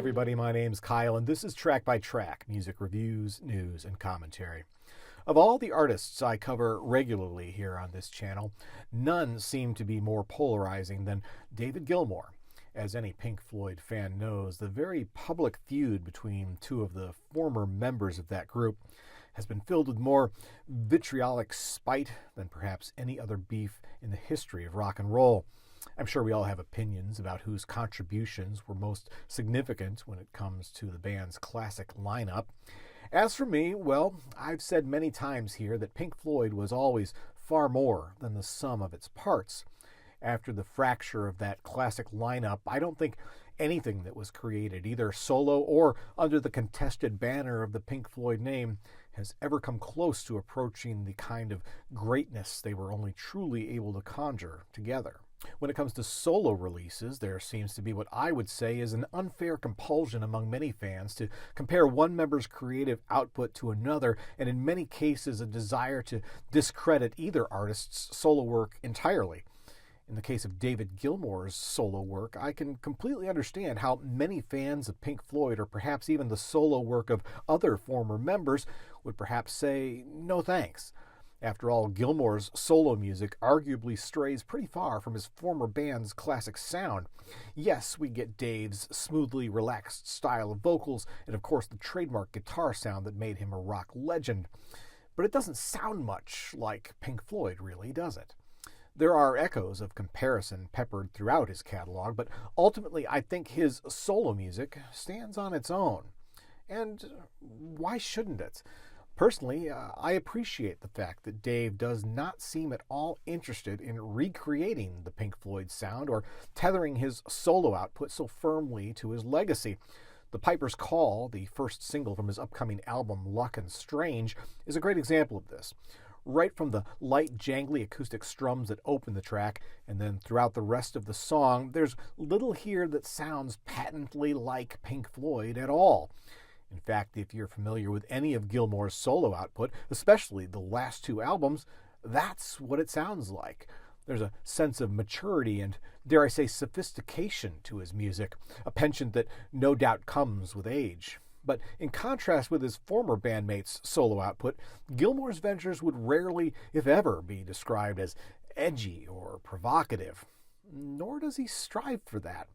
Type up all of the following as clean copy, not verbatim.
everybody. My name's Kyle, and this is Track by Track, music reviews, news, and commentary. Of all the artists I cover regularly here on this channel, none seem to be more polarizing than David Gilmour. As any Pink Floyd fan knows, the very public feud between two of the former members of that group has been filled with more vitriolic spite than perhaps any other beef in the history of rock and roll. I'm sure we all have opinions about whose contributions were most significant when it comes to the band's classic lineup. As for me, well, I've said many times here that Pink Floyd was always far more than the sum of its parts. After the fracture of that classic lineup, I don't think anything that was created, either solo or under the contested banner of the Pink Floyd name, has ever come close to approaching the kind of greatness they were only truly able to conjure together. When it comes to solo releases, there seems to be what I would say is an unfair compulsion among many fans to compare one member's creative output to another, and in many cases a desire to discredit either artist's solo work entirely. In the case of David Gilmour's solo work, I can completely understand how many fans of Pink Floyd, or perhaps even the solo work of other former members, would perhaps say, no thanks. After all, Gilmour's solo music arguably strays pretty far from his former band's classic sound. Yes, we get Dave's smoothly relaxed style of vocals, and of course the trademark guitar sound that made him a rock legend. But it doesn't sound much like Pink Floyd, really, does it? There are echoes of comparison peppered throughout his catalog, but ultimately I think his solo music stands on its own. And why shouldn't it? Personally, I appreciate the fact that Dave does not seem at all interested in recreating the Pink Floyd sound or tethering his solo output so firmly to his legacy. The Piper's Call, the first single from his upcoming album Luck and Strange, is a great example of this. Right from the light, jangly acoustic strums that open the track, and then throughout the rest of the song, there's little here that sounds patently like Pink Floyd at all. In fact, if you're familiar with any of Gilmour's solo output, especially the last two albums, that's what it sounds like. There's a sense of maturity and, dare I say, sophistication to his music, a penchant that no doubt comes with age. But in contrast with his former bandmates' solo output, Gilmour's ventures would rarely, if ever, be described as edgy or provocative. Nor does he strive for that.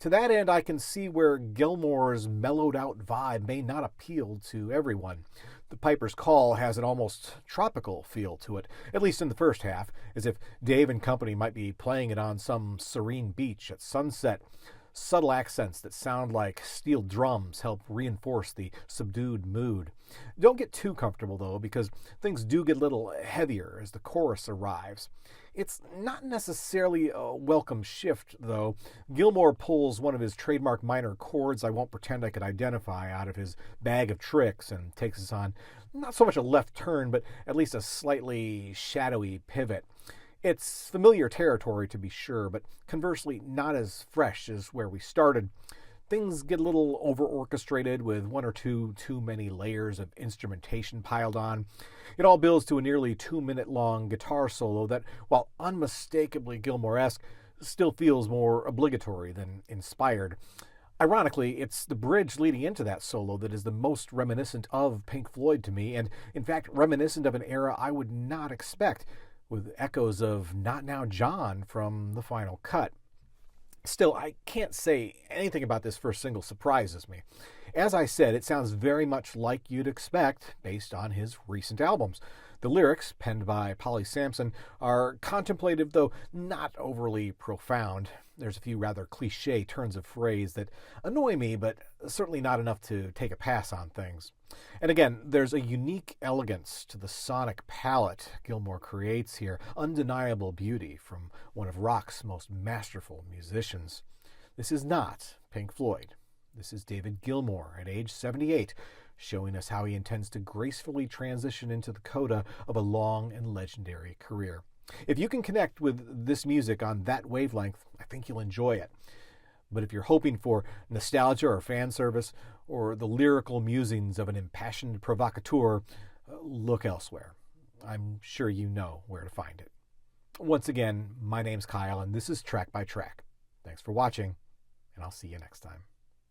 To that end, I can see where Gilmour's mellowed-out vibe may not appeal to everyone. The Piper's Call has an almost tropical feel to it, at least in the first half, as if Dave and company might be playing it on some serene beach at sunset. Subtle accents that sound like steel drums help reinforce the subdued mood. Don't get too comfortable, though, because things do get a little heavier as the chorus arrives. It's not necessarily a welcome shift, though. Gilmour pulls one of his trademark minor chords I won't pretend I could identify out of his bag of tricks and takes us on not so much a left turn, but at least a slightly shadowy pivot. It's familiar territory, to be sure, but conversely not as fresh as where we started. Things get a little over-orchestrated with one or too many layers of instrumentation piled on. It all builds to a nearly 2-minute-long guitar solo that, while unmistakably Gilmour-esque, still feels more obligatory than inspired. Ironically, it's the bridge leading into that solo that is the most reminiscent of Pink Floyd to me, and in fact reminiscent of an era I would not expect, with echoes of Not Now John from the final cut. Still, I can't say anything about this first single surprises me. As I said, it sounds very much like you'd expect based on his recent albums. The lyrics, penned by Polly Sampson, are contemplative, though not overly profound. There's a few rather cliché turns of phrase that annoy me, but certainly not enough to take a pass on things. And again, there's a unique elegance to the sonic palette Gilmour creates here, undeniable beauty from one of rock's most masterful musicians. This is not Pink Floyd. This is David Gilmour at age 78, showing us how he intends to gracefully transition into the coda of a long and legendary career. If you can connect with this music on that wavelength, I think you'll enjoy it. But if you're hoping for nostalgia or fan service, or the lyrical musings of an impassioned provocateur, look elsewhere. I'm sure you know where to find it. Once again, my name's Kyle, and this is Track by Track. Thanks for watching, and I'll see you next time.